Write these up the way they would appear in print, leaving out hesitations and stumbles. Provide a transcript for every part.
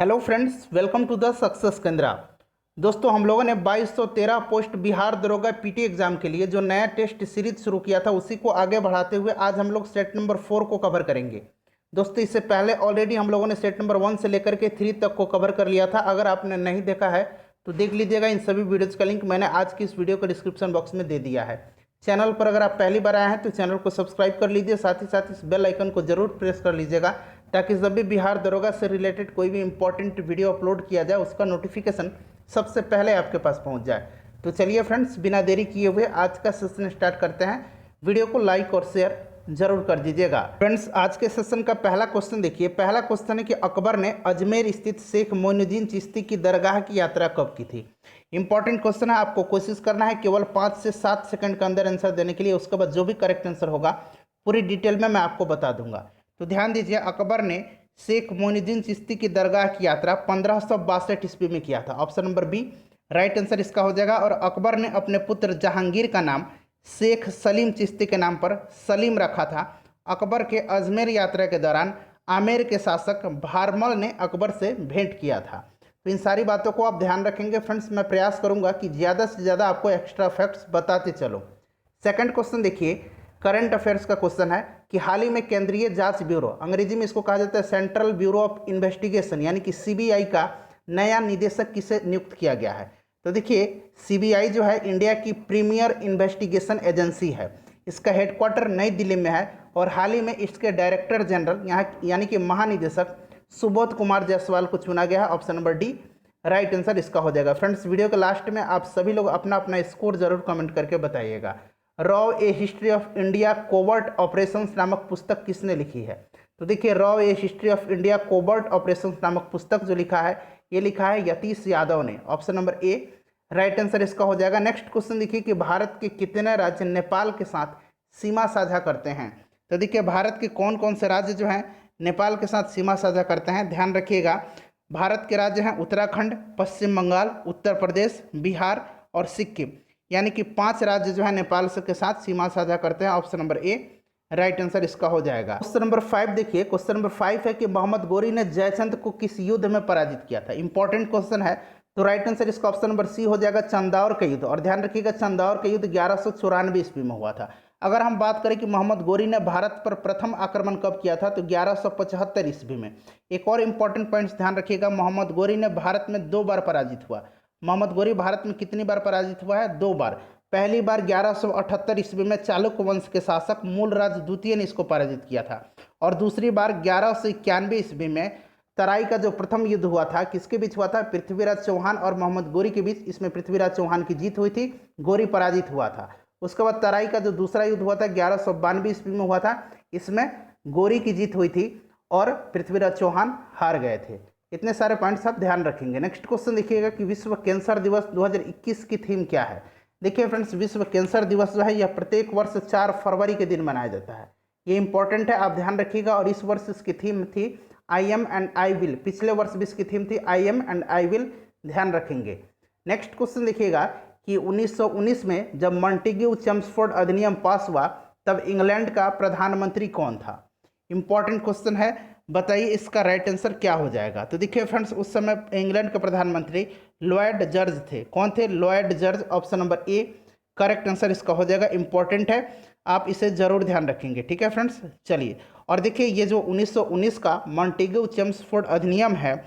Hello friends, welcome to the success Kendra. दोस्तों, हम लोगों ने 2213 पोस्ट बिहार दरोगा पीटी एग्जाम के लिए जो नया टेस्ट सीरीज शुरू किया था उसी को आगे बढ़ाते हुए आज हम लोग सेट नंबर 4 को कवर करेंगे। दोस्तों, इससे पहले ऑलरेडी हम लोगों ने सेट नंबर 1 से लेकर के 3 तक को कवर कर लिया था। अगर आपने नहीं देखा है तो देख लीजिएगा। इन सभी वीडियोज़ का लिंक मैंने आज की इस वीडियो के डिस्क्रिप्शन बॉक्स में दे दिया है। चैनल पर अगर आप पहली बार आए हैं तो चैनल को सब्सक्राइब कर लीजिए, साथ ही साथ इस बेल आइकन को जरूर प्रेस कर लीजिएगा ताकि जब भी बिहार दरोगा से रिलेटेड कोई भी इंपॉर्टेंट वीडियो अपलोड किया जाए उसका नोटिफिकेशन सबसे पहले आपके पास पहुंच जाए। तो चलिए फ्रेंड्स, बिना देरी किए हुए आज का सेशन स्टार्ट करते हैं। वीडियो को लाइक और शेयर जरूर कर दीजिएगा। फ्रेंड्स, आज के सेशन का पहला क्वेश्चन देखिए। पहला क्वेश्चन है कि अकबर ने अजमेर स्थित शेख मोइनुद्दीन चिश्ती की दरगाह की यात्रा कब की थी। इंपॉर्टेंट क्वेश्चन है, आपको कोशिश करना है केवल 5 से 7 सेकंड के अंदर आंसर देने के लिए। उसके बाद जो भी करेक्ट आंसर होगा पूरी डिटेल में मैं आपको बता दूंगा। तो ध्यान दीजिए, अकबर ने शेख मोइनुद्दीन चिश्ती की दरगाह की यात्रा 1562 ईस्वी में किया था। Option number B right answer इसका हो जाएगा। और अकबर ने अपने पुत्र जहांगीर का नाम शेख सलीम चिश्ती के नाम पर सलीम रखा था। अकबर के अजमेर यात्रा के दौरान आमेर के शासक भारमल ने अकबर से भेंट किया था। तो इन सारी बातों को आप ध्यान रखेंगे। फ्रेंड्स, मैं प्रयास करूंगा कि ज़्यादा से ज़्यादा आपको एक्स्ट्रा फैक्ट्स बताते चलो। सेकंड क्वेश्चन देखिए, करंट अफेयर्स का क्वेश्चन है कि हाल ही में केंद्रीय जांच ब्यूरो, अंग्रेजी में इसको कहा जाता है सेंट्रल ब्यूरो ऑफ इन्वेस्टिगेशन यानी कि सीबीआई का नया निदेशक किसे नियुक्त किया गया है। तो देखिए, सीबीआई जो है इंडिया की प्रीमियर इन्वेस्टिगेशन एजेंसी है। इसका हेडक्वार्टर नई दिल्ली में है और हाल ही में इसके डायरेक्टर जनरल यहाँ यानी कि महानिदेशक सुबोध कुमार जायसवाल को चुना गया है। Option number D right answer इसका हो जाएगा। फ्रेंड्स, वीडियो के लास्ट में आप सभी लोग अपना अपना स्कोर जरूर कमेंट करके बताइएगा। Raw A history of India covert operations नामक पुस्तक किसने लिखी है। तो देखिए, raw A history of India covert operations नामक पुस्तक जो लिखा है ये लिखा है यतीश यादव ने। ऑप्शन नंबर ए राइट आंसर इसका हो जाएगा। नेक्स्ट क्वेश्चन देखिए कि भारत के कितने राज्य नेपाल के साथ सीमा साझा करते हैं। तो देखिए, भारत के कौन कौन से राज्य जो हैं नेपाल के साथ सीमा साझा करते हैं। ध्यान रखिएगा, भारत के राज्य हैं उत्तराखंड, पश्चिम बंगाल, उत्तर प्रदेश, बिहार और सिक्किम, यानी कि 5 राज्य जो है नेपाल से के साथ सीमा साझा करते हैं। ऑप्शन नंबर ए राइट आंसर इसका हो जाएगा। क्वेश्चन नंबर 5 देखिए। क्वेश्चन नंबर 5 है कि मोहम्मद गोरी ने जयचंद को किस युद्ध में पराजित किया था। इंपॉर्टेंट क्वेश्चन है, तो राइट आंसर इसका ऑप्शन नंबर सी हो जाएगा, चंदौर का युद्ध। और ध्यान रखिएगा, चंदौर का युद्ध 1194 ईस्वी में हुआ था। अगर हम बात करें कि मोहम्मद गोरी ने भारत पर प्रथम आक्रमण कब किया था, तो 1175 ईस्वी में। एक और इंपॉर्टेंट पॉइंट्स ध्यान रखिएगा, मोहम्मद गोरी ने भारत में 2 बार पराजित हुआ। मोहम्मद गोरी भारत में कितनी बार पराजित हुआ है? 2 बार। पहली बार 1178 ईस्वी में चालुक्य वंश के शासक मूलराज द्वितीय ने इसको पराजित किया था। और दूसरी बार 1191 ईस्वी में तराई का जो प्रथम युद्ध हुआ था, किसके बीच हुआ था? पृथ्वीराज चौहान और मोहम्मद गोरी के बीच। इसमें पृथ्वीराज चौहान की जीत हुई थी, गोरी पराजित हुआ था। उसके बाद तराई का जो दूसरा युद्ध हुआ था 1192 ईस्वी में हुआ था। इसमें गोरी की जीत हुई थी और पृथ्वीराज चौहान हार गए थे। इतने सारे पॉइंट्स आप ध्यान रखेंगे। नेक्स्ट क्वेश्चन देखिएगा कि विश्व कैंसर दिवस 2021 की थीम क्या है। देखिए फ्रेंड्स, विश्व कैंसर दिवस जो है यह प्रत्येक वर्ष 4 फरवरी के दिन मनाया जाता है। ये इंपॉर्टेंट है, आप ध्यान रखिएगा। और इस वर्ष इसकी थीम थी I am and I will. पिछले वर्ष भी इसकी थीम थी I am and I will, ध्यान रखेंगे। नेक्स्ट क्वेश्चन देखिएगा कि 1919 में जब मॉन्टेग्यू चेम्सफोर्ड अधिनियम पास हुआ तब इंग्लैंड का प्रधानमंत्री कौन था। इंपॉर्टेंट क्वेश्चन है, बताइए इसका राइट आंसर क्या हो जाएगा। तो देखिए फ्रेंड्स, उस समय इंग्लैंड के प्रधानमंत्री लॉयड जॉर्ज थे। कौन थे? Lloyd George. Option number A correct answer इसका हो जाएगा। इंपॉर्टेंट है, आप इसे जरूर ध्यान रखेंगे। ठीक है फ्रेंड्स, चलिए। और देखिए, ये जो 1919 का मॉन्टेग्यू चेम्सफोर्ड अधिनियम है,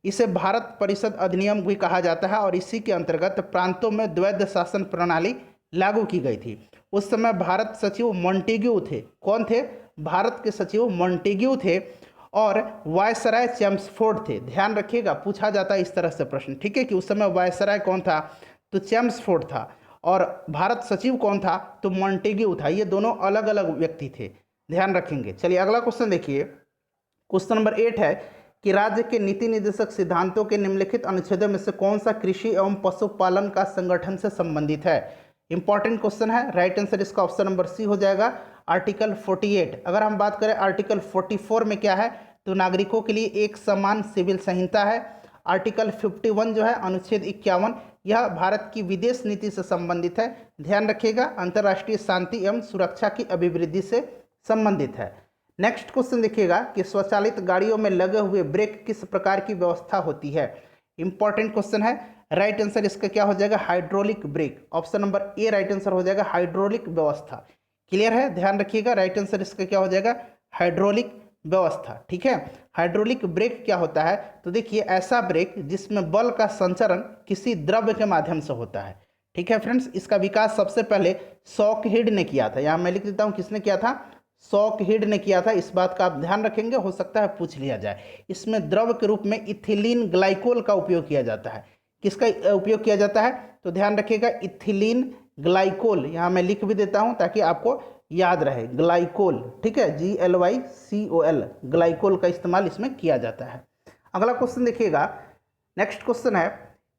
इसे भारत परिषद अधिनियम भी कहा जाता है और इसी के अंतर्गत प्रांतों में द्वैध शासन प्रणाली लागू की गई थी। उस समय भारत सचिव मॉन्टेग्यू थे। कौन थे? भारत के सचिव मॉन्टेग्यू थे और वायसराय चेम्सफोर्ड थे। ध्यान रखिएगा, पूछा जाता है इस तरह से प्रश्न। ठीक है, कि उस समय वायसराय कौन था? तो चेम्सफोर्ड था। और भारत सचिव कौन था? तो मॉन्टेग्यू था। ये दोनों अलग अलग व्यक्ति थे, ध्यान रखेंगे। चलिए अगला क्वेश्चन देखिए। क्वेश्चन नंबर 8 है कि राज्य के नीति निर्देशक सिद्धांतों के निम्नलिखित अनुच्छेदों में से कौन सा कृषि एवं पशुपालन का संगठन से संबंधित है। इंपॉर्टेंट क्वेश्चन है, राइट आंसर इसका ऑप्शन नंबर सी हो जाएगा, आर्टिकल 48। अगर हम बात करें आर्टिकल 44 में क्या है, तो नागरिकों के लिए एक समान सिविल संहिता है। आर्टिकल 51 जो है अनुच्छेद 51, यह भारत की विदेश नीति से संबंधित है। ध्यान रखिएगा, अंतर्राष्ट्रीय शांति एवं सुरक्षा की अभिवृद्धि से संबंधित है। नेक्स्ट क्वेश्चन देखिएगा कि स्वचालित गाड़ियों में लगे हुए ब्रेक किस प्रकार की व्यवस्था होती है। इंपॉर्टेंट क्वेश्चन है। राइट आंसर इसका क्या हो जाएगा, हाइड्रोलिक ब्रेक। ऑप्शन नंबर ए राइट आंसर हो जाएगा, हाइड्रोलिक व्यवस्था। क्लियर है, ध्यान रखिएगा, राइट आंसर इसका क्या हो जाएगा, हाइड्रोलिक व्यवस्था। ठीक है, हाइड्रोलिक ब्रेक क्या होता है, तो देखिए ऐसा ब्रेक जिसमें बल का संचरण किसी द्रव्य के माध्यम से होता है। ठीक है फ्रेंड्स, इसका विकास सबसे पहले सॉकहेड ने किया था। यहाँ मैं लिख देता हूँ किसने किया था, सॉकहेड ने किया था। इस बात का आप ध्यान रखेंगे, हो सकता है पूछ लिया जाए। इसमें द्रव के रूप में इथिलीन ग्लाइकोल का उपयोग किया जाता है। किसका उपयोग किया जाता है, तो ध्यान रखिएगा, इथिलीन ग्लाइकोल। यहाँ मैं लिख भी देता हूँ ताकि आपको याद रहे, ग्लाइकोल। ठीक है, GLYCOL, ग्लाइकोल का इस्तेमाल इसमें किया जाता है। अगला क्वेश्चन देखिएगा, नेक्स्ट क्वेश्चन है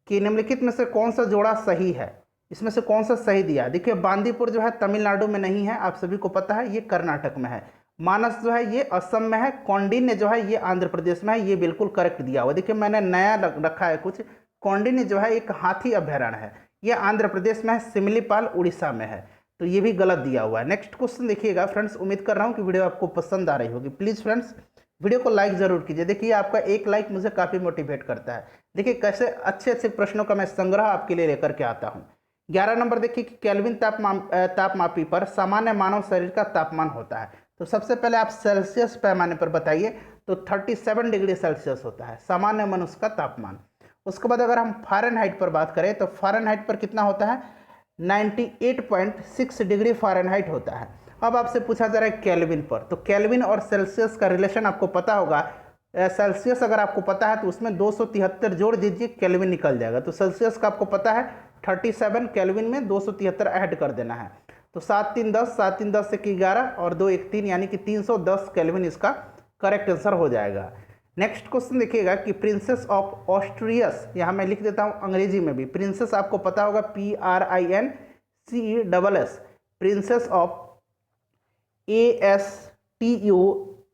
कि निम्नलिखित में से कौन सा जोड़ा सही है। इसमें से कौन सा सही दिया। देखिए बांदीपुर जो है तमिलनाडु में नहीं है, आप सभी को पता है, ये कर्नाटक में है। मानस जो है ये असम में है। कौंडिन्य जो है ये आंध्र प्रदेश में है। ये बिल्कुल करेक्ट दिया हुआ। देखिए मैंने नया रखा है कुछ। कौंडिन्य जो है एक हाथी अभ्यारण्य है, ये आंध्र प्रदेश में है। सिमलीपाल उड़ीसा में है, तो ये भी गलत दिया हुआ है। नेक्स्ट क्वेश्चन देखिएगा फ्रेंड्स, उम्मीद कर रहा हूँ कि वीडियो आपको पसंद आ रही होगी। प्लीज़ फ्रेंड्स वीडियो को लाइक जरूर कीजिए। देखिए आपका एक लाइक मुझे काफ़ी मोटिवेट करता है। देखिए कैसे अच्छे अच्छे प्रश्नों का मैं संग्रह आपके लिए लेकर के आता हूँ। 11 नंबर देखिए कि केल्विन तापमापी पर सामान्य मानव शरीर का तापमान होता है। तो सबसे पहले आप सेल्सियस पैमाने पर बताइए, तो 37 डिग्री सेल्सियस होता है सामान्य मनुष्य का तापमान। उसके बाद अगर हम फ़ारेनहाइट पर बात करें तो फ़ारेनहाइट पर कितना होता है, 98.6 डिग्री फ़ारेनहाइट होता है। अब आपसे पूछा जा रहा है केल्विन पर, तो केल्विन और सेल्सियस का रिलेशन आपको पता होगा। सेल्सियस अगर आपको पता है तो उसमें 273 जोड़ दीजिए, केल्विन निकल जाएगा। तो सेल्सियस का आपको पता है 37, केल्विन में 273 ऐड कर देना है। तो 7 3 10, 7 3 10 से 11 और 2 1 3, यानी कि 310 केल्विन इसका करेक्ट आंसर हो जाएगा। नेक्स्ट क्वेश्चन देखिएगा कि प्रिंसेस ऑफ ऑस्ट्रियस, यहाँ मैं लिख देता हूँ अंग्रेजी में भी। प्रिंसेस आपको पता होगा PRINCESS, प्रिंसेस ऑफ ASTURIAS,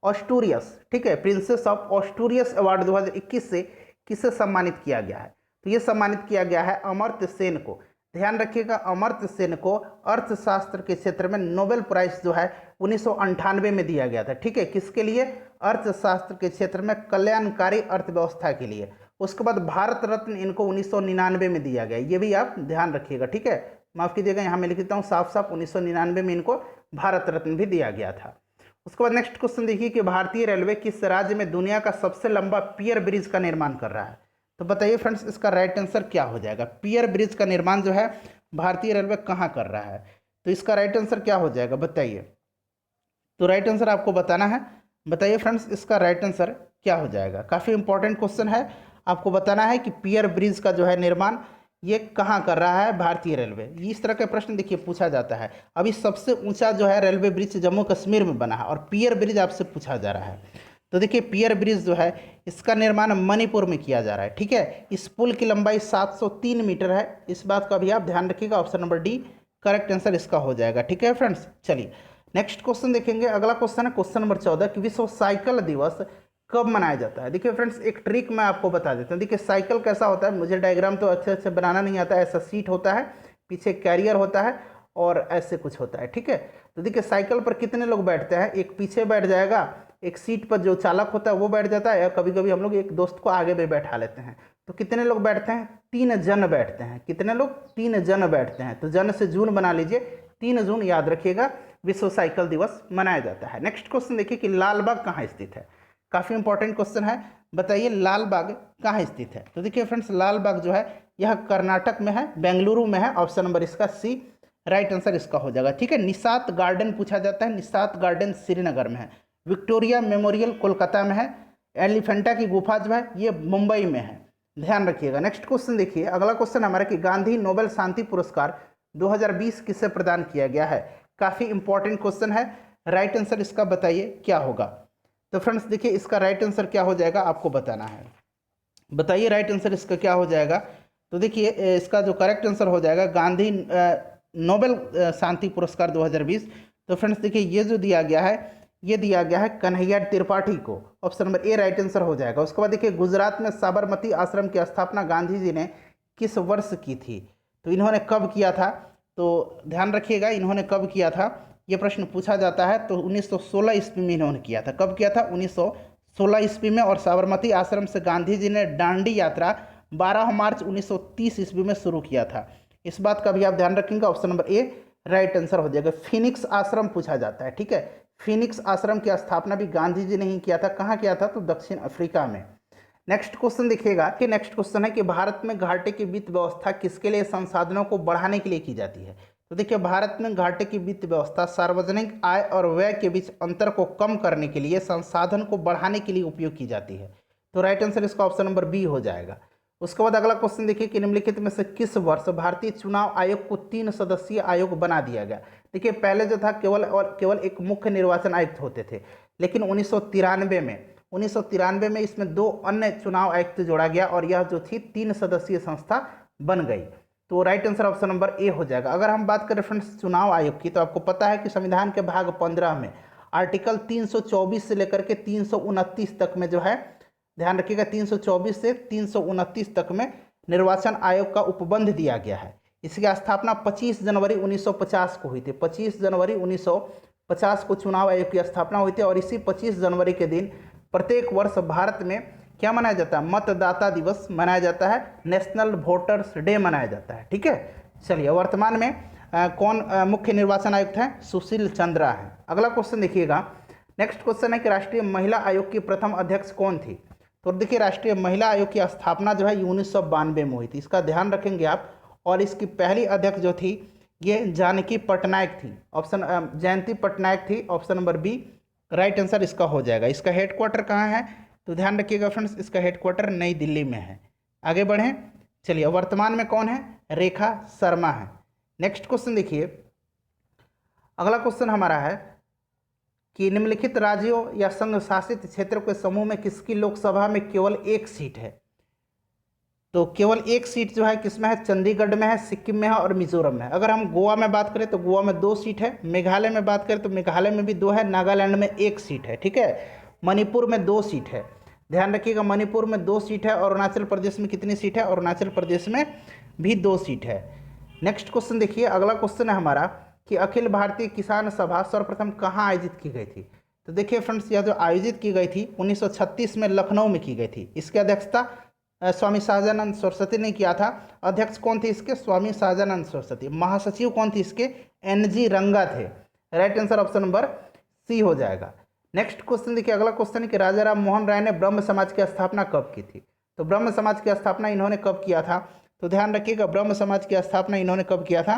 ऑस्टूरियस। ठीक है, प्रिंसेस ऑफ ऑस्टूरियस अवार्ड 2021 से किसे सम्मानित किया गया है, तो ये सम्मानित किया गया है अमर्त्य सेन को। ध्यान रखिएगा, अमर्त्य सेन को अर्थशास्त्र के क्षेत्र में नोबेल प्राइज जो है 1998 में दिया गया था। ठीक है, किसके लिए, अर्थशास्त्र के क्षेत्र में कल्याणकारी अर्थव्यवस्था के लिए। उसके बाद भारत रत्न इनको 1999 में दिया गया, ये भी आप ध्यान रखिएगा। ठीक है, माफ़ कीजिएगा, यहाँ मैं लिख देता हूँ साफ साफ, 1999 में इनको भारत रत्न भी दिया गया था। उसके बाद नेक्स्ट क्वेश्चन देखिए कि भारतीय रेलवे किस राज्य में दुनिया का सबसे लंबा पियर ब्रिज का निर्माण कर रहा है। तो बताइए फ्रेंड्स इसका राइट आंसर क्या हो जाएगा। पियर ब्रिज का निर्माण जो है भारतीय रेलवे कहाँ कर रहा है, तो इसका राइट आंसर क्या हो जाएगा बताइए। तो राइट आंसर आपको बताना है। बताइए फ्रेंड्स इसका राइट आंसर क्या हो जाएगा। काफ़ी इंपॉर्टेंट क्वेश्चन है, आपको बताना है कि पियर ब्रिज का जो है निर्माण ये कहाँ कर रहा है भारतीय रेलवे। इस तरह के प्रश्न देखिए पूछा जाता है। अभी सबसे ऊंचा जो है रेलवे ब्रिज जम्मू कश्मीर में बना है, और पियर ब्रिज आपसे पूछा जा रहा है। तो देखिए पियर ब्रिज जो है इसका निर्माण मणिपुर में किया जा रहा है। ठीक है, इस पुल की लंबाई 703 मीटर है। इस बात का भी आप ध्यान रखिएगा। Option number D correct answer इसका हो जाएगा। ठीक है फ्रेंड्स, चलिए नेक्स्ट क्वेश्चन देखेंगे। अगला क्वेश्चन है क्वेश्चन नंबर 14 कि विश्व साइकिल दिवस कब मनाया जाता है। देखिए फ्रेंड्स एक ट्रिक मैं आपको बता देता हूँ। देखिए साइकिल कैसा होता है, मुझे डायग्राम तो अच्छे अच्छे बनाना नहीं आता है। ऐसा सीट होता है, पीछे कैरियर होता है और ऐसे कुछ होता है। ठीक है, तो देखिए साइकिल पर कितने लोग बैठते हैं, एक पीछे बैठ जाएगा, एक सीट पर जो चालक होता है वो बैठ जाता है, या कभी कभी हम लोग एक दोस्त को आगे भी बैठा लेते हैं। तो कितने लोग बैठते हैं, 3 जन बैठते हैं। कितने लोग, 3 जन बैठते हैं। तो जन से जून बना लीजिए, 3 जून याद रखिएगा विश्व साइकिल दिवस मनाया जाता है। नेक्स्ट क्वेश्चन देखिए कि लाल बाग कहाँ स्थित है। काफ़ी इंपॉर्टेंट क्वेश्चन है, बताइए लाल बाग कहाँ स्थित है। तो देखिए फ्रेंड्स लाल बाग जो है यह कर्नाटक में है, बेंगलुरु में है। ऑप्शन नंबर इसका सी राइट आंसर इसका हो जाएगा। ठीक है, निशात गार्डन पूछा जाता है, निशात गार्डन श्रीनगर में है। विक्टोरिया मेमोरियल कोलकाता में है। एलिफेंटा की गुफा जो है ये मुंबई में है, ध्यान रखिएगा। नेक्स्ट क्वेश्चन देखिए, अगला क्वेश्चन हमारा कि गांधी नोबेल शांति पुरस्कार 2020 किसे प्रदान किया गया है। काफ़ी इंपॉर्टेंट क्वेश्चन है, राइट आंसर इसका बताइए क्या होगा। तो फ्रेंड्स देखिए इसका राइट आंसर क्या हो जाएगा आपको बताना है। बताइए राइट आंसर इसका क्या हो जाएगा। तो देखिए इसका जो करेक्ट आंसर हो जाएगा गांधी नोबेल शांति पुरस्कार 2020। तो फ्रेंड्स देखिए ये जो दिया गया है ये दिया गया है कन्हैया त्रिपाठी को। ऑप्शन नंबर ए राइट आंसर हो जाएगा। उसके बाद देखिए गुजरात में साबरमती आश्रम की स्थापना गांधी जी ने किस वर्ष की थी। तो इन्होंने कब किया था, तो ध्यान रखिएगा इन्होंने कब किया था। ये प्रश्न पूछा जाता है तो 1916 ईस्वी में इन्होंने किया था। कब किया था? 1916 ईस्वी में। और साबरमती आश्रम से गांधी जी ने दांडी यात्रा 12 मार्च 1930 ईस्वी में शुरू किया था। इस बात का भी आप ध्यान रखेंगे। ऑप्शन नंबर ए राइट आंसर हो जाएगा। फिनिक्स आश्रम पूछा जाता है, ठीक है। फिनिक्स आश्रम की स्थापना भी गांधी जी ने ही किया था। कहाँ किया था? तो दक्षिण अफ्रीका में। नेक्स्ट क्वेश्चन देखिएगा कि नेक्स्ट क्वेश्चन है कि भारत में घाटे की वित्त व्यवस्था किसके लिए संसाधनों को बढ़ाने के लिए की जाती है? तो देखिए, भारत में घाटे की वित्त व्यवस्था सार्वजनिक आय और व्यय के बीच अंतर को कम करने के लिए, संसाधन को बढ़ाने के लिए उपयोग की जाती है। तो राइट आंसर इसका ऑप्शन नंबर बी हो जाएगा। उसके बाद अगला क्वेश्चन देखिए कि निम्नलिखित में से किस वर्ष भारतीय चुनाव आयोग को 3 सदस्यीय आयोग बना दिया गया? देखिए, पहले जो था केवल एक मुख्य निर्वाचन आयुक्त होते थे, लेकिन 1993 में इसमें 2 अन्य चुनाव आयुक्त जोड़ा गया और यह जो थी 3 सदस्यीय संस्था बन गई। तो right answer option number A हो जाएगा। अगर हम बात करें फ्रेंड्स चुनाव आयोग की, तो आपको पता है कि संविधान के भाग 15 में आर्टिकल 324 से लेकर के 329 तक में जो है, ध्यान रखिएगा, 324 से 329 तक में निर्वाचन आयोग का उपबंध दिया गया है। इसकी स्थापना 25 जनवरी 1950 को हुई थी। 25 जनवरी 1950 को चुनाव आयोग की स्थापना हुई थी और इसी 25 जनवरी के दिन प्रत्येक वर्ष भारत में क्या मनाया जाता है? मतदाता दिवस मनाया जाता है, नेशनल वोटर्स डे मनाया जाता है, ठीक है। चलिए, वर्तमान में कौन मुख्य निर्वाचन आयुक्त हैं? सुशील चंद्रा है। अगला क्वेश्चन देखिएगा। नेक्स्ट क्वेश्चन है कि राष्ट्रीय महिला आयोग की प्रथम अध्यक्ष कौन थी? तो देखिए, राष्ट्रीय महिला आयोग की स्थापना जो है 1992 में हुई थी, इसका ध्यान रखेंगे आप। और इसकी पहली अध्यक्ष जो थी ये जानकी पटनायक थी। ऑप्शन जयंती पटनायक थी। Option number B right answer इसका हो जाएगा। इसका हेडक्वार्टर कहाँ है? तो ध्यान रखिएगा फ्रेंड्स, इसका हेडक्वार्टर नई दिल्ली में है। आगे बढ़ें। चलिए, वर्तमान में कौन है? रेखा शर्मा है। नेक्स्ट क्वेश्चन देखिए। अगला क्वेश्चन हमारा है कि निम्नलिखित राज्यों या संघ शासित क्षेत्रों के समूह में किसकी लोकसभा में केवल एक सीट है? तो केवल एक सीट जो है किसमें है? चंडीगढ़ में है, सिक्किम में है और मिजोरम में है। अगर हम गोवा में बात करें तो गोवा में 2 सीट है। मेघालय में बात करें तो मेघालय में भी 2 है। नागालैंड में 1 सीट है, ठीक है। मणिपुर में 2 सीट है। ध्यान रखिएगा, मणिपुर में 2 सीट है। और अरुणाचल प्रदेश में कितनी सीट है? अरुणाचल प्रदेश में भी 2 सीट है। नेक्स्ट क्वेश्चन देखिए। अगला क्वेश्चन है हमारा कि अखिल भारतीय किसान सभा सर्वप्रथम कहाँ आयोजित की गई थी? तो देखिए फ्रेंड्स, यह जो आयोजित की गई थी 1936 में लखनऊ में की गई थी। इसकी अध्यक्षता स्वामी सहजानंद सरस्वती ने किया था। अध्यक्ष कौन थे इसके? स्वामी सहजानंद सरस्वती। महासचिव कौन थे इसके? NG रंगा थे। Right answer option number C हो जाएगा। नेक्स्ट क्वेश्चन देखिए। अगला क्वेश्चन है कि राजा राम मोहन राय ने ब्रह्म समाज की स्थापना कब की थी? तो ब्रह्म समाज की स्थापना इन्होंने कब किया था? तो ध्यान रखिएगा, ब्रह्म समाज की स्थापना इन्होंने कब किया था?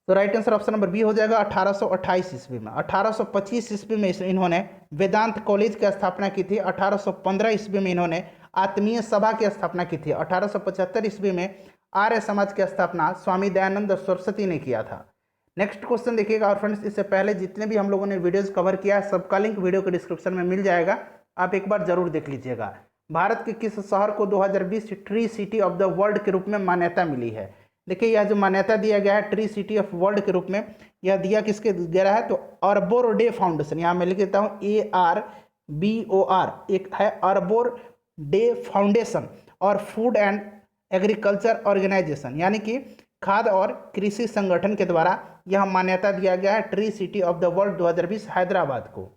तो right answer option number B हो जाएगा 1828 ईस्वी में। 1825 ईस्वी में इन्होंने वेदांत कॉलेज की स्थापना की थी। 1815 ईस्वी में इन्होंने आत्मीय सभा की स्थापना की थी। 1875 ईस्वी में आर्य समाज की स्थापना स्वामी दयानंद सरस्वती ने किया था। नेक्स्ट क्वेश्चन देखिएगा। और फ्रेंड्स, इससे पहले जितने भी हम लोगों ने वीडियोस कवर किया है सबका लिंक वीडियो के डिस्क्रिप्शन में मिल जाएगा, आप एक बार जरूर देख लीजिएगा। भारत के किस शहर को 2020 tree city of the world के रूप में मान्यता मिली है? देखिए, यह जो मान्यता दिया गया है ट्री सिटी ऑफ वर्ल्ड के रूप में, यह दिया किसके गया है? तो अर्बोर डे फाउंडेशन, यहाँ मैं लिख देता हूँ ARBOR, एक है अर्बोर डे फाउंडेशन और फूड एंड एग्रीकल्चर ऑर्गेनाइजेशन, यानी कि खाद्य और कृषि संगठन के द्वारा यह मान्यता दिया गया है tree city of the world 2020 Hyderabad को।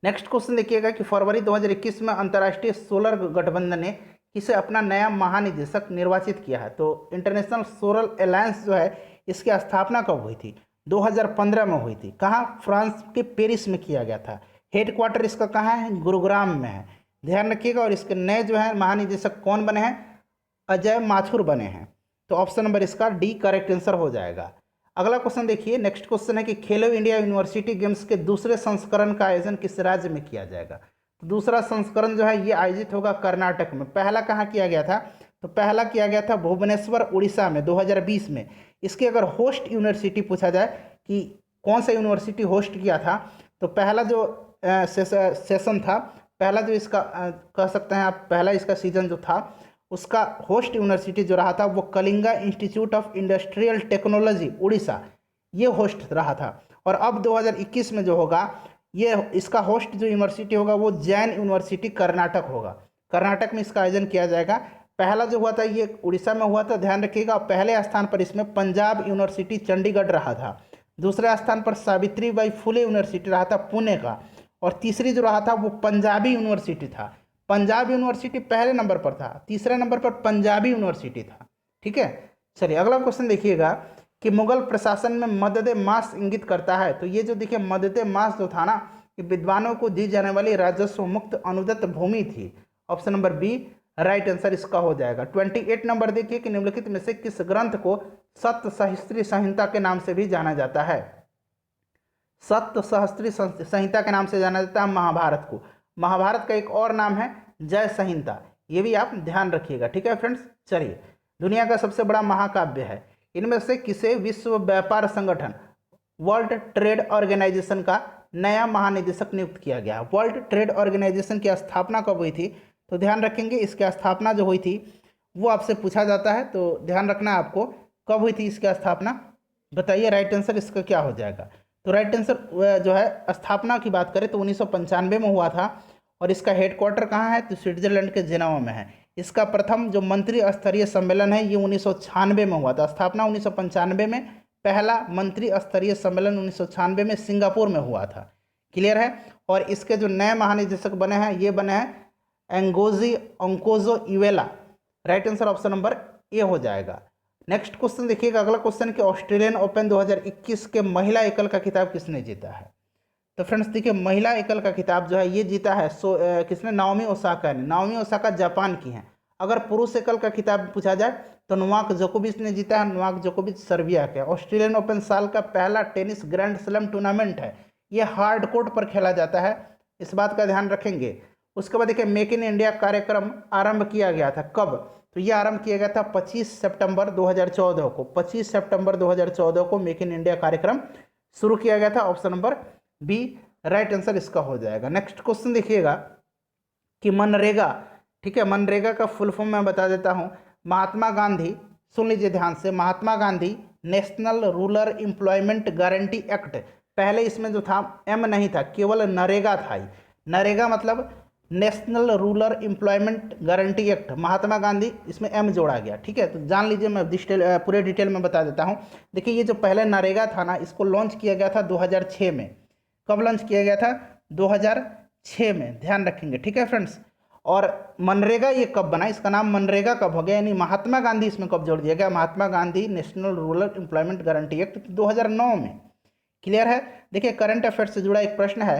नेक्स्ट क्वेश्चन देखिएगा कि फरवरी 2021 में अंतर्राष्ट्रीय सोलर गठबंधन ने किसे अपना नया महानिदेशक निर्वाचित किया है? तो इंटरनेशनल सोलर अलायंस जो है इसकी स्थापना कब हुई थी? 2015 में हुई थी। कहाँ? फ्रांस के पेरिस में किया गया था। हेडक्वार्टर इसका कहाँ है? गुरुग्राम में है। ध्यान रखिएगा। और इसके नए जो है महानिदेशक कौन बने हैं? अजय माथुर बने हैं। तो ऑप्शन नंबर इसका डी करेक्ट आंसर हो जाएगा। अगला क्वेश्चन देखिए। नेक्स्ट क्वेश्चन है कि खेलो इंडिया यूनिवर्सिटी गेम्स के दूसरे संस्करण का आयोजन किस राज्य में किया जाएगा? तो दूसरा संस्करण जो है ये आयोजित होगा कर्नाटक में। पहला कहाँ किया गया था? तो पहला किया गया था भुवनेश्वर उड़ीसा में 2020 में। इसकी अगर होस्ट यूनिवर्सिटी पूछा जाए कि कौन सा यूनिवर्सिटी होस्ट किया था, तो पहला जो सेशन था, पहला जो इसका कह सकते हैं आप, पहला इसका सीजन जो था उसका होस्ट यूनिवर्सिटी जो रहा था वो Kalinga institute of industrial technology Orissa, ये होस्ट रहा था। और अब 2021 में जो होगा ये इसका होस्ट जो यूनिवर्सिटी होगा वो जैन यूनिवर्सिटी कर्नाटक होगा। कर्नाटक में इसका आयोजन किया जाएगा। पहला जो हुआ था ये उड़ीसा में हुआ था, ध्यान रखिएगा। पहले स्थान पर इसमें पंजाब यूनिवर्सिटी चंडीगढ़ रहा था। दूसरे स्थान पर सावित्रीबाई फुले यूनिवर्सिटी रहा था पुणे का, और तीसरी जो रहा था वो पंजाबी यूनिवर्सिटी था। पंजाब यूनिवर्सिटी पहले नंबर पर था, तीसरे नंबर पर पंजाबी यूनिवर्सिटी था। ठीक है, चलिए अगला क्वेश्चन देखिएगा कि मुगल प्रशासन में मदद मास इंगित करता है। तो ये जो देखिए मदद मास जो था ना, ये विद्वानों को दी जाने वाली राजस्व मुक्त अनुदत्त भूमि थी। Option number B right answer इसका हो जाएगा। 28 नंबर देखिए कि निम्नलिखित में से किस ग्रंथ को सप्त सहस्त्री संहिता के नाम से भी जाना जाता है। सप्त सहस्त्री संहिता के नाम से जाना जाता है महाभारत को। महाभारत का एक और नाम है जय संहिता, ये भी आप ध्यान रखिएगा। ठीक है फ्रेंड्स, चलिए दुनिया का सबसे बड़ा महाकाव्य है, इनमें से किसे विश्व व्यापार संगठन वर्ल्ड ट्रेड ऑर्गेनाइजेशन का नया महानिदेशक नियुक्त किया गया। वर्ल्ड ट्रेड ऑर्गेनाइजेशन की स्थापना कब हुई थी? तो ध्यान रखेंगे इसकी स्थापना जो हुई थी वो आपसे पूछा जाता है, तो ध्यान रखना है आपको कब हुई थी इसकी स्थापना। बताइए राइट आंसर इसका क्या हो जाएगा। तो राइट आंसर जो है स्थापना की बात करें तो 1995 में हुआ था, और इसका हेडक्वार्टर कहाँ है? तो स्विट्जरलैंड के जेनेवा में है। इसका प्रथम जो मंत्री स्तरीय सम्मेलन है ये 1996 में हुआ था। स्थापना 1995 में, पहला मंत्री स्तरीय सम्मेलन 1996 में सिंगापुर में हुआ था। क्लियर है। और इसके जो नए महानिदेशक बने हैं ये बने हैं अंकोजो इवेला। Right answer option number A हो जाएगा। नेक्स्ट क्वेश्चन देखिएगा, अगला क्वेश्चन कि ऑस्ट्रेलियन ओपन 2021 के महिला एकल का खिताब किसने जीता है? तो फ्रेंड्स देखिए महिला एकल का खिताब जो है ये जीता है किसने? नाओमी ओसाका ने। नाओमी ओसाका जापान की हैं। अगर पुरुष एकल का खिताब पूछा जाए तो नोवाक जोकोविच ने जीता है। नोवाक जोकोविच सर्बिया के। ऑस्ट्रेलियन ओपन साल का पहला टेनिस ग्रैंड स्लैम टूर्नामेंट है, ये हार्ड कोर्ट पर खेला जाता है, इस बात का ध्यान रखेंगे। उसके बाद देखिए मेक इन इंडिया कार्यक्रम आरंभ किया गया था कब? तो ये आरंभ किया गया था 25 सितंबर 2014 को। 25 सितंबर 2014 को मेक इन इंडिया कार्यक्रम शुरू किया गया था। Option number B right answer इसका हो जाएगा। नेक्स्ट क्वेश्चन देखिएगा कि मनरेगा, ठीक है, मनरेगा का फुल फॉर्म मैं बता देता हूँ। महात्मा गांधी, सुन लीजिए ध्यान से, Mahatma Gandhi national rural employment guarantee act. पहले इसमें जो था एम नहीं था, केवल नरेगा था। नरेगा मतलब national rural employment guarantee act, Mahatma Gandhi इसमें एम जोड़ा गया। ठीक है, तो जान लीजिए, मैं पूरे डिटेल में बता देता हूँ। देखिए ये जो पहले नरेगा था ना, इसको लॉन्च किया गया था 2006 में। कब लॉन्च किया गया था? 2006 में, ध्यान रखेंगे। ठीक है फ्रेंड्स, और मनरेगा ये कब बना, इसका नाम मनरेगा कब हो गया, यानी महात्मा गांधी इसमें कब जोड़ दिया गया? Mahatma Gandhi national rural employment guarantee act 2009 में। क्लियर है। देखिए करंट अफेयर से जुड़ा एक प्रश्न है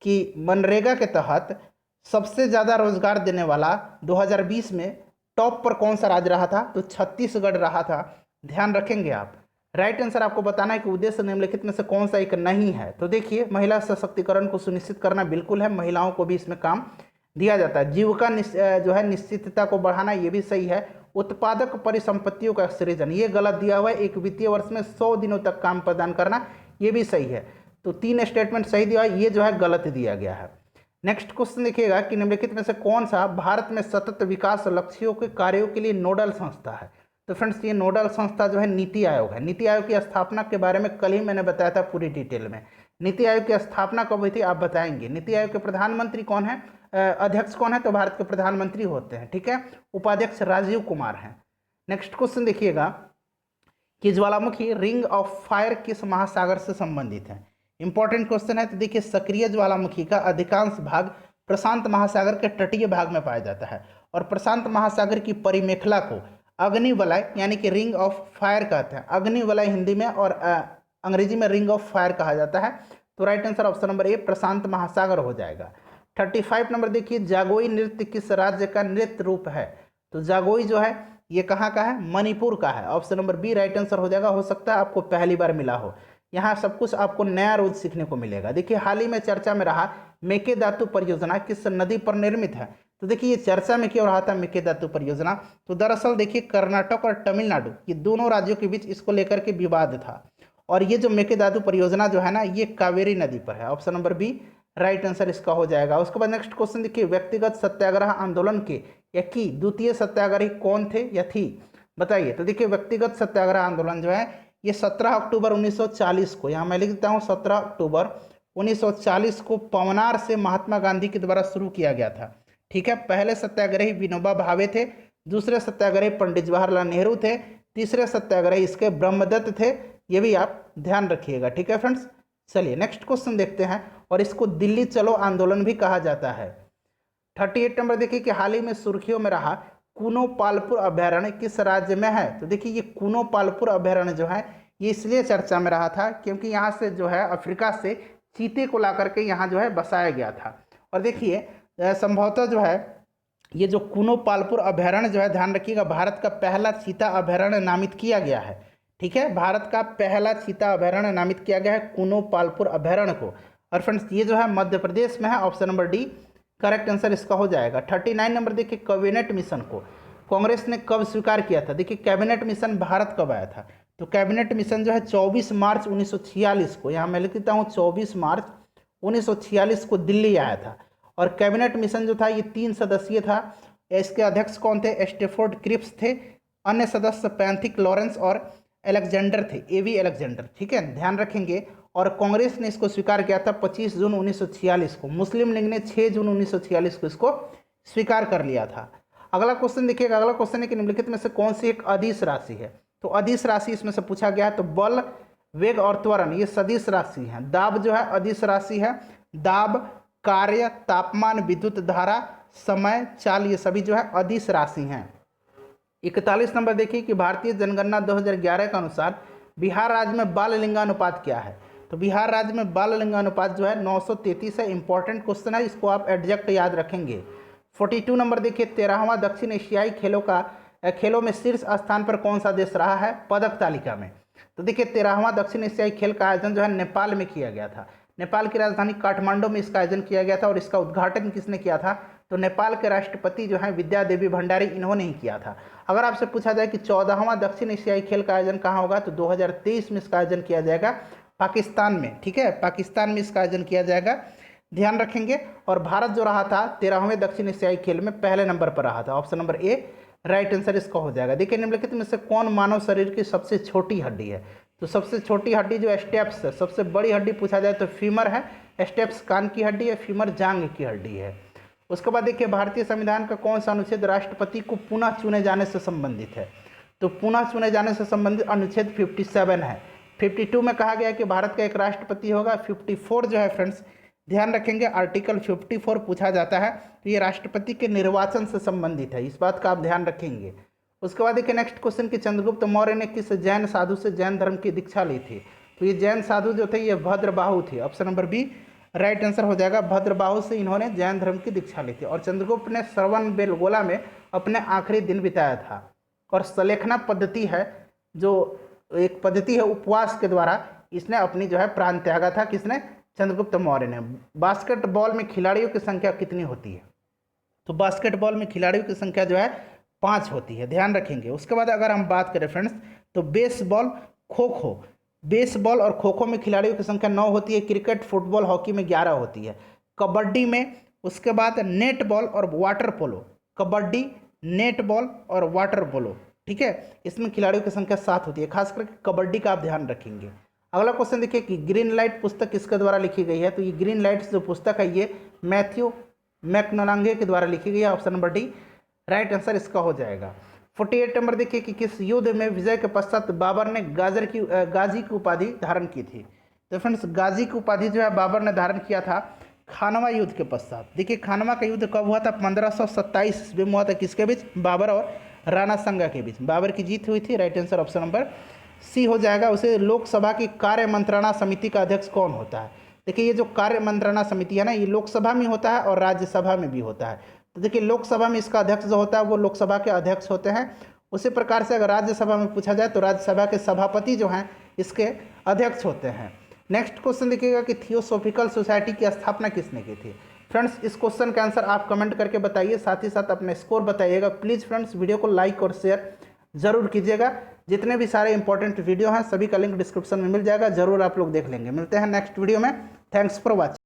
कि मनरेगा के तहत सबसे ज़्यादा रोजगार देने वाला 2020 में टॉप पर कौन सा राज्य रहा था? तो छत्तीसगढ़ रहा था। ध्यान रखेंगे आप। राइट आंसर आपको बताना है कि उद्देश्य निम्नलिखित में से कौन सा एक नहीं है। तो देखिए महिला सशक्तिकरण को सुनिश्चित करना बिल्कुल है, महिलाओं को भी इसमें काम दिया जाता है। जीविका जो है निश्चितता को बढ़ाना, ये भी सही है। उत्पादक परिसंपत्तियों का सृजन, ये गलत दिया हुआ है। एक वित्तीय वर्ष में 100 दिनों तक काम प्रदान करना, ये भी सही है। तो 3 स्टेटमेंट सही दिया है, ये जो है गलत दिया गया है। नेक्स्ट क्वेश्चन देखिएगा कि निम्नलिखित में से कौन सा भारत में सतत विकास लक्ष्यों के कार्यों के लिए नोडल संस्था है? तो फ्रेंड्स ये नोडल संस्था जो है नीति आयोग है। नीति आयोग की स्थापना के बारे में कल ही मैंने बताया था पूरी डिटेल में। नीति आयोग की स्थापना कब हुई थी आप बताएंगे। नीति आयोग के प्रधानमंत्री कौन है? अध्यक्ष कौन है? तो भारत के प्रधानमंत्री होते हैं। ठीक है, उपाध्यक्ष राजीव कुमार हैं। नेक्स्ट क्वेश्चन देखिएगा कि ज्वालामुखी रिंग ऑफ फायर किस महासागर से संबंधित है? इंपॉर्टेंट क्वेश्चन है। तो देखिए सक्रिय ज्वालामुखी का अधिकांश भाग प्रशांत महासागर के तटीय भाग में पाया जाता है, और प्रशांत महासागर की परिमेखला को अग्निवलय यानी कि रिंग ऑफ फायर कहते हैं। अग्निवलय हिंदी में और अंग्रेजी में रिंग ऑफ फायर कहा जाता है। तो right answer option number A प्रशांत महासागर हो जाएगा। 35 नंबर देखिए, जागोई नृत्य किस राज्य का नृत्य रूप है? तो जागोई जो है ये कहाँ का है? मणिपुर का है। Option number B right answer हो जाएगा। हो सकता है आपको पहली बार मिला हो, यहाँ सब कुछ आपको नया रोज सीखने को मिलेगा। देखिए हाल ही में चर्चा में रहा मेकेदातु परियोजना किस नदी पर निर्मित है? तो देखिए ये चर्चा में क्यों रहा था मेकेदातु परियोजना? तो दरअसल देखिए कर्नाटक और तमिलनाडु ये दोनों राज्यों के बीच इसको लेकर के विवाद था, और ये जो मेकेदातु परियोजना जो है ना ये कावेरी नदी पर है। Option number B right answer इसका हो जाएगा। उसके बाद नेक्स्ट क्वेश्चन देखिए, व्यक्तिगत सत्याग्रह आंदोलन के या की द्वितीय सत्याग्रही कौन थे या थी? बताइए। तो देखिए व्यक्तिगत सत्याग्रह आंदोलन जो है ये 17 अक्टूबर 1940 को, यहाँ मैं लिख देता हूँ 17 अक्टूबर 1940 को पवनार से महात्मा गांधी के द्वारा शुरू किया गया था। ठीक है, पहले सत्याग्रही विनोबा भावे थे, दूसरे सत्याग्रही पंडित जवाहरलाल नेहरू थे, तीसरे सत्याग्रही इसके ब्रह्मदत्त थे, ये भी आप ध्यान रखिएगा, ठीक है फ्रेंड्स। चलिए नेक्स्ट क्वेश्चन देखते हैं, और इसको दिल्ली चलो आंदोलन भी कहा जाता है। 38 नंबर देखिए कि हाल ही में सुर्खियों में रहा कूनो पालपुर अभयारण्य किस राज्य में है। तो देखिए ये कूनो पालपुर अभयारण्य जो है ये इसलिए चर्चा में रहा था क्योंकि यहाँ से जो है अफ्रीका से चीते को ला करके यहाँ जो है बसाया गया था। और देखिए संभवतः जो है ये जो कूनो पालपुर अभयारण्य जो है, ध्यान रखिएगा, भारत का पहला चीता अभयारण्य नामित किया गया है, ठीक है। भारत का पहला चीता अभयारण्य नामित किया गया है कूनो पालपुर अभयारण्य को। और फ्रेंड्स ये जो है मध्य प्रदेश में है, option number D correct answer इसका हो जाएगा। 39 नंबर देखिए कैबिनेट मिशन को कांग्रेस ने कब स्वीकार किया था। देखिए कैबिनेट मिशन भारत कब आया था, तो कैबिनेट मिशन जो है 24 मार्च 1946 को, यहाँ मैं लिख देता हूँ 24 मार्च 1946 को दिल्ली आया था। और कैबिनेट मिशन जो था ये 3 सदस्यीय था। इसके अध्यक्ष कौन थे, स्टेफोर्ड क्रिप्स थे। अन्य सदस्य पैंथिक लॉरेंस और अलेक्जेंडर थे, एवी अलेक्जेंडर, ठीक है, ध्यान रखेंगे। और कांग्रेस ने इसको स्वीकार किया था 25 जून 1946 को। मुस्लिम लीग ने 6 जून 1946 को इसको स्वीकार कर लिया था। अगला क्वेश्चन देखिएगा, अगला क्वेश्चन है कि निम्नलिखित में से कौन सी एक अदिश राशि है। तो अदिश राशि इसमें से पूछा गया है। तो बल, वेग और त्वरण ये सदिश राशि हैं। दाब जो है अदिश राशि है। दाब, कार्य, तापमान, विद्युत धारा, समय, चाल ये सभी जो है अदिश राशि हैं। 41 नंबर देखिए कि भारतीय जनगणना 2011 के अनुसार बिहार राज्य में बाल लिंगानुपात क्या है। तो बिहार राज्य में बाल लिंगानुपात जो है 933 है। इंपॉर्टेंट क्वेश्चन है, इसको आप एग्जैक्ट याद रखेंगे। 42 नंबर देखिए 13वां दक्षिण एशियाई खेलों में शीर्ष स्थान पर कौन सा देश रहा है पदक तालिका में। तो देखिए 13वां दक्षिण एशियाई खेल का आयोजन जो है नेपाल में किया गया था। नेपाल की राजधानी काठमांडू में इसका आयोजन किया गया था। और इसका उद्घाटन किसने किया था, तो नेपाल के राष्ट्रपति जो हैं विद्या देवी भंडारी, इन्होंने ही किया था। अगर आपसे पूछा जाए कि 14वां दक्षिण एशियाई खेल का आयोजन कहाँ होगा, तो 2023 में इसका आयोजन किया जाएगा पाकिस्तान में, ठीक है, पाकिस्तान में इसका आयोजन किया जाएगा, ध्यान रखेंगे। और भारत जो रहा था 13वें दक्षिण एशियाई खेल में पहले नंबर पर रहा था। ऑप्शन नंबर ए राइट आंसर इसका हो जाएगा। देखिए निम्नलिखित में से कौन मानव शरीर की सबसे छोटी हड्डी है। तो सबसे छोटी हड्डी जो स्टेप्स है, सबसे बड़ी हड्डी पूछा जाए तो फीमर है। स्टेप्स कान की हड्डी है, फीमर जांघ की हड्डी है। उसके बाद देखिए भारतीय संविधान का कौन सा अनुच्छेद राष्ट्रपति को पुनः चुने जाने से संबंधित है। तो पुनः चुने जाने से संबंधित अनुच्छेद 57 है। 52 में कहा गया कि भारत का एक राष्ट्रपति होगा। 54 जो है फ्रेंड्स ध्यान रखेंगे, आर्टिकल 54 पूछा जाता है, तो ये राष्ट्रपति के निर्वाचन से संबंधित है, इस बात का आप ध्यान रखेंगे। उसके बाद देखिए नेक्स्ट क्वेश्चन कि चंद्रगुप्त मौर्य ने किस जैन साधु से जैन धर्म की दीक्षा ली थी। तो ये जैन साधु जो थे ये भद्रबाहु थे। Option number B right answer हो जाएगा। भद्रबाहु से इन्होंने जैन धर्म की दीक्षा ली थी। और चंद्रगुप्त ने श्रवण बेलगोला में अपने आखिरी दिन बिताया था। और सलेखना पद्धति है, जो एक पद्धति है उपवास के द्वारा, इसने अपनी जो है प्राण त्यागा था। किसने, चंद्रगुप्त मौर्य ने। बास्केटबॉल में खिलाड़ियों की संख्या कितनी होती है। तो बास्केटबॉल में खिलाड़ियों की संख्या जो है 5 होती है, ध्यान रखेंगे। उसके बाद अगर हम बात करें फ्रेंड्स तो बेसबॉल, खो खो, बेसबॉल और खो खो में खिलाड़ियों की संख्या 9 होती है। क्रिकेट, फुटबॉल, हॉकी में 11 होती है। कबड्डी में, उसके बाद नेट बॉल और water polo, kabaddi, net ball और वाटर पोलो, ठीक है, इसमें खिलाड़ियों की संख्या 7 होती है। खास करके कबड्डी का आप ध्यान रखेंगे। अगला क्वेश्चन देखिए कि ग्रीन लाइट पुस्तक किसके द्वारा लिखी गई है। तो ये ग्रीन लाइट्स जो पुस्तक है ये मैथ्यू मैकनोलांगे के द्वारा लिखी गई है। Option number D right answer इसका हो जाएगा। 48 नंबर देखिए कि किस युद्ध में विजय के पश्चात बाबर ने गाजी की उपाधि धारण की थी। तो फ्रेंड्स गाजी की उपाधि जो है बाबर ने धारण किया था खानवा युद्ध के पश्चात। देखिए खानवा का युद्ध कब हुआ था, 1527 ईस्वी में हुआ था। किसके बीच, बाबर और राणा संगा के बीच। बाबर की जीत हुई थी। Right answer option number C हो जाएगा। उसे लोकसभा की कार्य मंत्रणा समिति का अध्यक्ष कौन होता है। देखिए ये जो कार्य मंत्रणा समिति है ना, ये लोकसभा में होता है और राज्यसभा में भी होता है। तो देखिए लोकसभा में इसका अध्यक्ष जो होता है वो लोकसभा के अध्यक्ष होते हैं। उसी प्रकार से अगर राज्यसभा में पूछा जाए तो राज्यसभा के सभापति जो हैं इसके अध्यक्ष होते हैं। नेक्स्ट क्वेश्चन देखिएगा कि थियोसॉफिकल सोसाइटी की स्थापना किसने की थी। फ्रेंड्स इस क्वेश्चन का आंसर आप कमेंट करके बताइए, साथ ही साथ अपने स्कोर बताइएगा। प्लीज़ फ्रेंड्स वीडियो को लाइक और शेयर जरूर कीजिएगा। जितने भी सारे इंपॉर्टेंट वीडियो हैं सभी का लिंक डिस्क्रिप्शन में मिल जाएगा, जरूर आप लोग देख लेंगे। मिलते हैं नेक्स्ट वीडियो में। Thanks for watching.